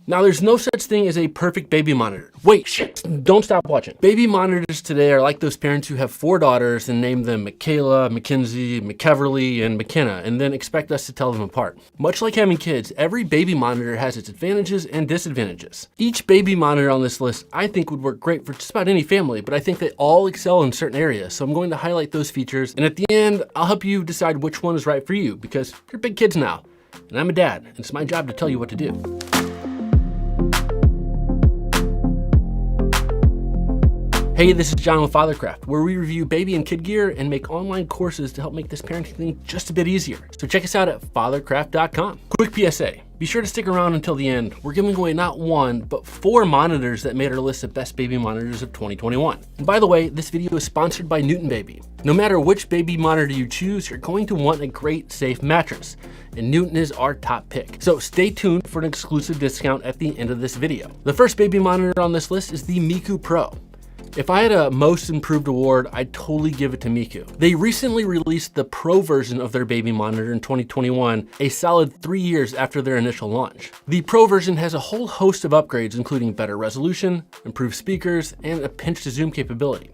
Now, there's no such thing as a perfect baby monitor. Wait, shit, don't stop watching. Baby monitors today are like those parents who have 4 daughters and name them Michaela, Mackenzie, McKeverly, and McKenna, and then expect us to tell them apart. Much like having kids, every baby monitor has its advantages and disadvantages. Each baby monitor on this list I think would work great for just about any family, but I think they all excel in certain areas, so I'm going to highlight those features, and at the end, I'll help you decide which one is right for you, because you're big kids now, and I'm a dad, and it's my job to tell you what to do. Hey, this is John with Fathercraft, where we review baby and kid gear and make online courses to help make this parenting thing just a bit easier. So check us out at fathercraft.com. Quick PSA, be sure to stick around until the end. We're giving away not 1, but 4 monitors that made our list of best baby monitors of 2021. And by the way, this video is sponsored by Newton Baby. No matter which baby monitor you choose, you're going to want a great, safe mattress. And Newton is our top pick. So stay tuned for an exclusive discount at the end of this video. The first baby monitor on this list is the Miku Pro. If I had a most improved award, I'd totally give it to Miku. They recently released the Pro version of their baby monitor in 2021, a solid 3 years after their initial launch. The Pro version has a whole host of upgrades, including better resolution, improved speakers, and a pinch to zoom capability.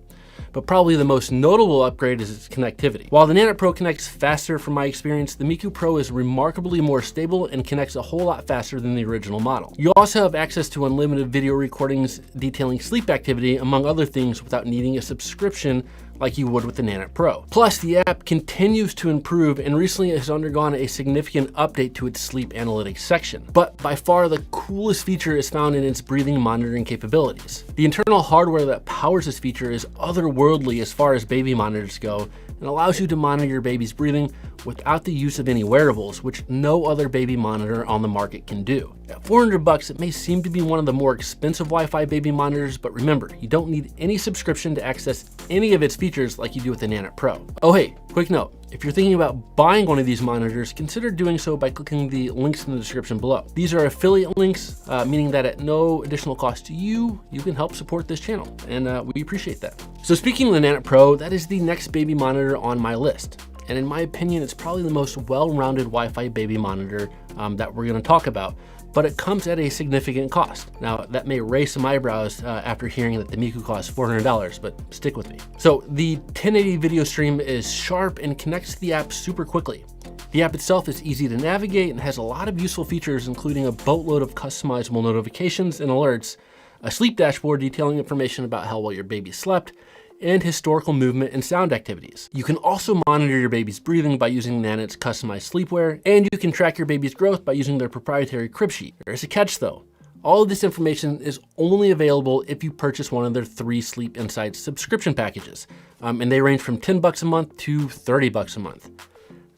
But probably the most notable upgrade is its connectivity. While the Nanit Pro connects faster from my experience, the Miku Pro is remarkably more stable and connects a whole lot faster than the original model. You also have access to unlimited video recordings detailing sleep activity, among other things, without needing a subscription like you would with the Nanit Pro. Plus, the app continues to improve and recently has undergone a significant update to its sleep analytics section. But by far the coolest feature is found in its breathing monitoring capabilities. The internal hardware that powers this feature is otherworldly as far as baby monitors go, and allows you to monitor your baby's breathing without the use of any wearables, which no other baby monitor on the market can do. At $400, it may seem to be one of the more expensive Wi-Fi baby monitors, but remember, you don't need any subscription to access any of its features like you do with the Nanit Pro. Oh hey, quick note, if you're thinking about buying one of these monitors, consider doing so by clicking the links in the description below. These are affiliate links, meaning that at no additional cost to you, you can help support this channel, and we appreciate that. So speaking of the Nanit Pro, that is the next baby monitor on my list. And in my opinion, it's probably the most well-rounded Wi-Fi baby monitor that we're gonna talk about, but it comes at a significant cost. Now, that may raise some eyebrows after hearing that the Miku costs $400, but stick with me. So the 1080 video stream is sharp and connects to the app super quickly. The app itself is easy to navigate and has a lot of useful features, including a boatload of customizable notifications and alerts, a sleep dashboard detailing information about how well your baby slept, and historical movement and sound activities. You can also monitor your baby's breathing by using Nanit's customized sleepwear, and you can track your baby's growth by using their proprietary crib sheet. There's a catch though. All of this information is only available if you purchase one of their 3 Sleep Insights subscription packages, and they range from $10 a month to $30 a month.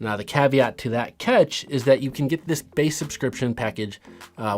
Now, the caveat to that catch is that you can get this base subscription package,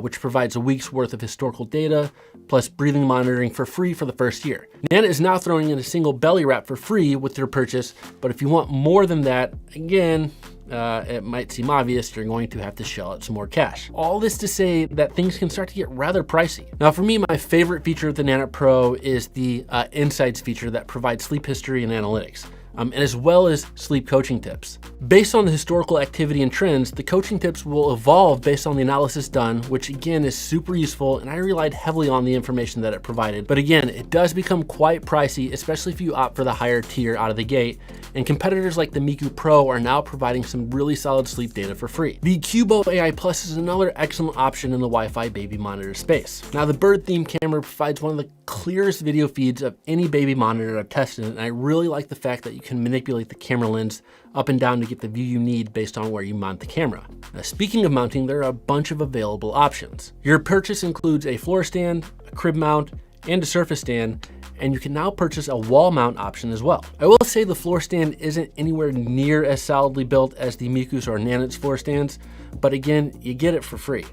which provides a week's worth of historical data, plus breathing monitoring for free for the first year. Nanit is now throwing in a single belly wrap for free with their purchase, but if you want more than that, again, it might seem obvious, you're going to have to shell out some more cash. All this to say that things can start to get rather pricey. Now, for me, my favorite feature of the Nanit Pro is the Insights feature that provides sleep history and analytics. And as well as sleep coaching tips. Based on the historical activity and trends, the coaching tips will evolve based on the analysis done, which again is super useful, and I relied heavily on the information that it provided. But again, it does become quite pricey, especially if you opt for the higher tier out of the gate, and competitors like the Miku Pro are now providing some really solid sleep data for free. The Cubo Ai Plus is another excellent option in the Wi-Fi baby monitor space. Now, the bird theme camera provides one of the clearest video feeds of any baby monitor I've tested, and I really like the fact that you can manipulate the camera lens up and down to get the view you need based on where you mount the camera. Now, speaking of mounting, there are a bunch of available options. Your purchase includes a floor stand, a crib mount, and a surface stand, and you can now purchase a wall mount option as well. I will say the floor stand isn't anywhere near as solidly built as the Miku's or Nanit's floor stands, but again, you get it for free.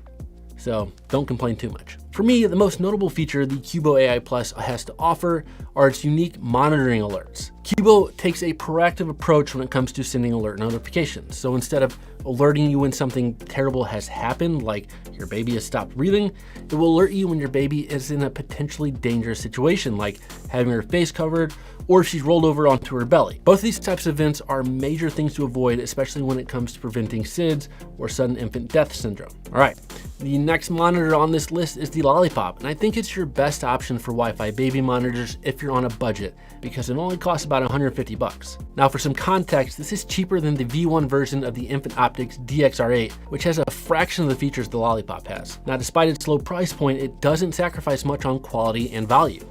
So don't complain too much. For me, the most notable feature the Cubo Ai Plus has to offer are its unique monitoring alerts. Cubo takes a proactive approach when it comes to sending alert notifications. So instead of alerting you when something terrible has happened, like your baby has stopped breathing, it will alert you when your baby is in a potentially dangerous situation, like having her face covered or if she's rolled over onto her belly. Both of these types of events are major things to avoid, especially when it comes to preventing SIDS or sudden infant death syndrome. All right, the next monitor on this list is the Lollipop, and I think it's your best option for Wi-Fi baby monitors if you're on a budget, because it only costs about 150 bucks. Now for some context, this is cheaper than the V1 version of the Infant Optics DXR8, which has a fraction of the features the Lollipop has. Now despite its low price point, it doesn't sacrifice much on quality and value.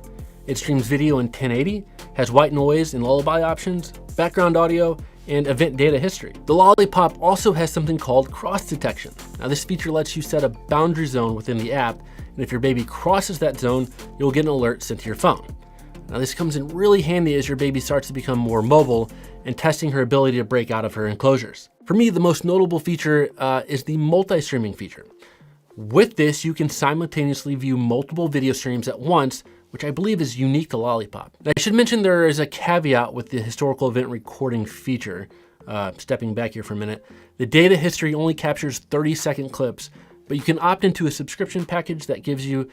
It streams video in 1080, has white noise and lullaby options, background audio, and event data history. The Lollipop also has something called cross detection. Now this feature lets you set a boundary zone within the app, and if your baby crosses that zone, you'll get an alert sent to your phone. Now this comes in really handy as your baby starts to become more mobile and testing her ability to break out of her enclosures. For me, the most notable feature is the multi-streaming feature. With this, you can simultaneously view multiple video streams at once, which I believe is unique to Lollipop. Now, I should mention there is a caveat with the historical event recording feature. Stepping back here for a minute, the data history only captures 30-second clips, but you can opt into a subscription package that gives you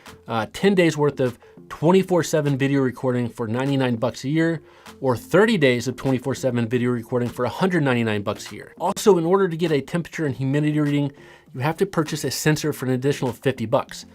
10 days worth of 24/7 video recording for 99 bucks a year, or 30 days of 24/7 video recording for 199 bucks a year. Also, in order to get a temperature and humidity reading, you have to purchase a sensor for an additional 50 bucks.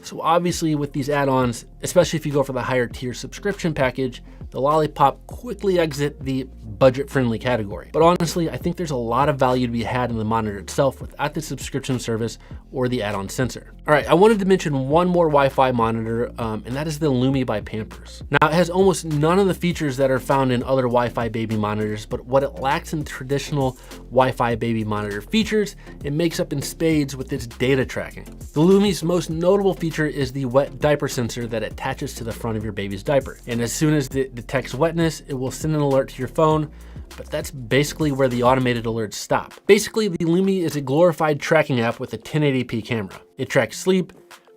So obviously with these add-ons, especially if you go for the higher tier subscription package, the Lollipop quickly exit the budget-friendly category. But honestly, I think there's a lot of value to be had in the monitor itself without the subscription service or the add-on sensor. All right, I wanted to mention one more Wi-Fi monitor, and that is the Lumi by Pampers. Now, it has almost none of the features that are found in other Wi-Fi baby monitors, but what it lacks in traditional Wi-Fi baby monitor features, it makes up in spades with its data tracking. The Lumi's most notable feature is the wet diaper sensor that attaches to the front of your baby's diaper. And as soon as it detects wetness, it will send an alert to your phone, but that's basically where the automated alerts stop. Basically, the Lumi is a glorified tracking app with a 1080p camera. It tracks sleep,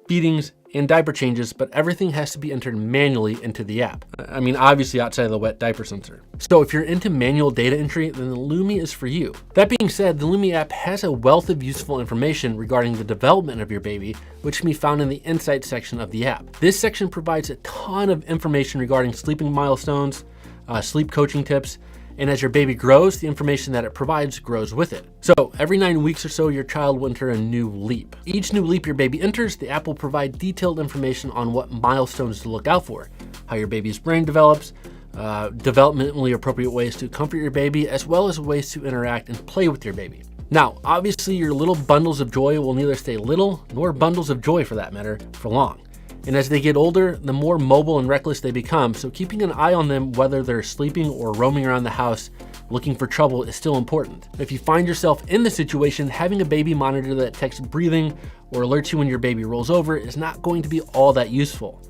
feedings, and diaper changes, but everything has to be entered manually into the app. I mean, obviously outside of the wet diaper sensor. So if you're into manual data entry, then the Lumi is for you. That being said, the Lumi app has a wealth of useful information regarding the development of your baby, which can be found in the Insights section of the app. This section provides a ton of information regarding sleeping milestones, sleep coaching tips, and as your baby grows, the information that it provides grows with it. So every 9 weeks or so, your child will enter a new leap. Each new leap your baby enters, the app will provide detailed information on what milestones to look out for, how your baby's brain develops, developmentally appropriate ways to comfort your baby, as well as ways to interact and play with your baby. Now, obviously your little bundles of joy will neither stay little, nor bundles of joy for that matter, for long. And as they get older, the more mobile and reckless they become, so keeping an eye on them whether they're sleeping or roaming around the house looking for trouble is still important. If you find yourself in the situation, having a baby monitor that detects breathing or alerts you when your baby rolls over is not going to be all that useful.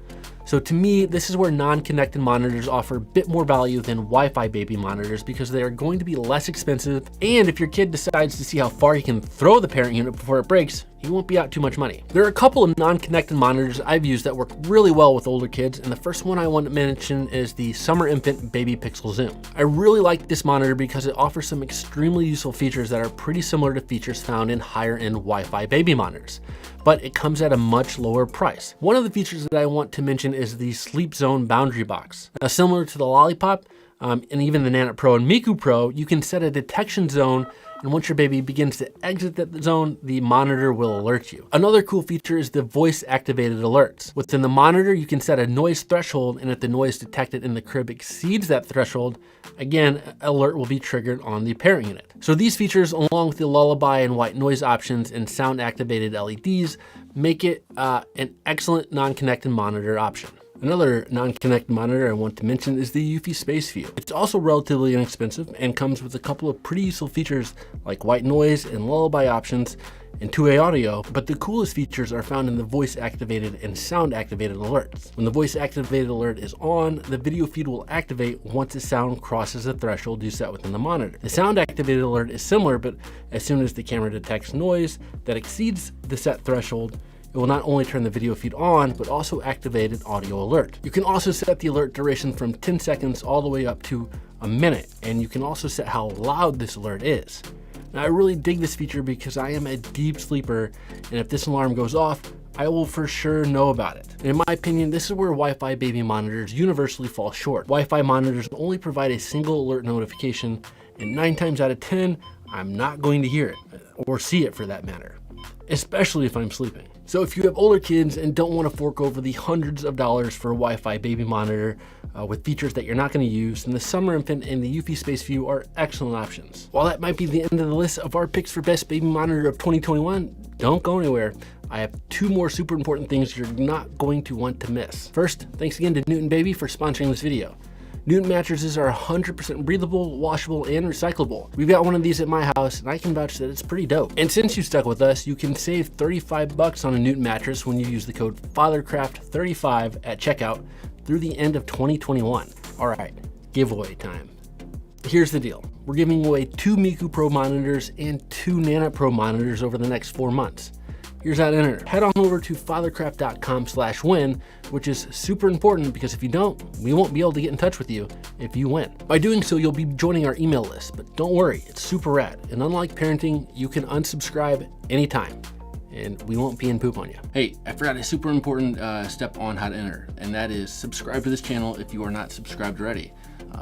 So to me, this is where non-connected monitors offer a bit more value than Wi-Fi baby monitors because they are going to be less expensive, and if your kid decides to see how far he can throw the parent unit before it breaks, he won't be out too much money. There are a couple of non-connected monitors I've used that work really well with older kids, and the first one I want to mention is the Summer Infant Baby Pixel Zoom. I really like this monitor because it offers some extremely useful features that are pretty similar to features found in higher-end Wi-Fi baby monitors, but it comes at a much lower price. One of the features that I want to mention is the Sleep Zone Boundary Box. Now, similar to the Lollipop, and even the Nanit Pro and Miku Pro, you can set a detection zone, and once your baby begins to exit that zone, the monitor will alert you. Another cool feature is the voice-activated alerts. Within the monitor, you can set a noise threshold, and if the noise detected in the crib exceeds that threshold, again, alert will be triggered on the parent unit. So these features, along with the lullaby and white noise options and sound-activated LEDs, make it an excellent non-connected monitor option. Another non-connected monitor I want to mention is the Eufy Space View. It's also relatively inexpensive and comes with a couple of pretty useful features like white noise and lullaby options and two-way audio, but the coolest features are found in the voice-activated and sound-activated alerts. When the voice-activated alert is on, the video feed will activate once the sound crosses the threshold you set within the monitor. The sound-activated alert is similar, but as soon as the camera detects noise that exceeds the set threshold, it will not only turn the video feed on, but also activate an audio alert. You can also set the alert duration from 10 seconds all the way up to a minute, and you can also set how loud this alert is. Now, I really dig this feature because I am a deep sleeper, and if this alarm goes off, I will for sure know about it. And in my opinion, this is where Wi-Fi baby monitors universally fall short. Wi-Fi monitors only provide a single alert notification, and 9 times out of 10, I'm not going to hear it, or see it for that matter, especially if I'm sleeping. So if you have older kids and don't want to fork over the hundreds of dollars for a Wi-Fi baby monitor with features that you're not going to use, then the Summer Infant and the Eufy Space View are excellent options. While that might be the end of the list of our picks for best baby monitor of 2021, don't go anywhere. I have 2 more super important things you're not going to want to miss. First, thanks again to Newton Baby for sponsoring this video. Newton mattresses are 100% breathable, washable, and recyclable. We've got one of these at my house, and I can vouch that it's pretty dope. And since you stuck with us, you can save $35 on a Newton mattress when you use the code FATHERCRAFT35 at checkout through the end of 2021. All right, giveaway time. Here's the deal. We're giving away 2 Miku Pro monitors and 2 Nanit Pro monitors over the next 4 months. Here's how to enter. Head on over to fathercraft.com/win, which is super important because if you don't, we won't be able to get in touch with you if you win. By doing so, you'll be joining our email list, but don't worry, it's super rad. And unlike parenting, you can unsubscribe anytime and we won't pee and poop on you. Hey, I forgot a super important step on how to enter, and that is subscribe to this channel if you are not subscribed already.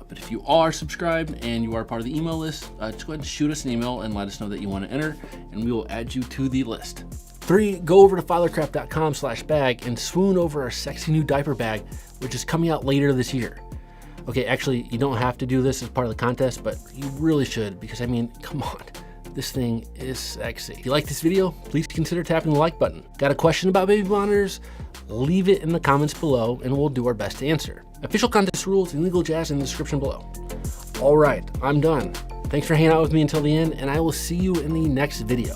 But if you are subscribed and you are part of the email list, just go ahead and shoot us an email and let us know that you want to enter, and we will add you to the list. 3, go over to fathercraft.com/bag and swoon over our sexy new diaper bag, which is coming out later this year. Okay, actually, you don't have to do this as part of the contest, but you really should, because I mean, come on, this thing is sexy. If you like this video, please consider tapping the like button. Got a question about baby monitors? Leave it in the comments below and we'll do our best to answer. Official contest rules and legal jazz in the description below. All right, I'm done. Thanks for hanging out with me until the end, and I will see you in the next video.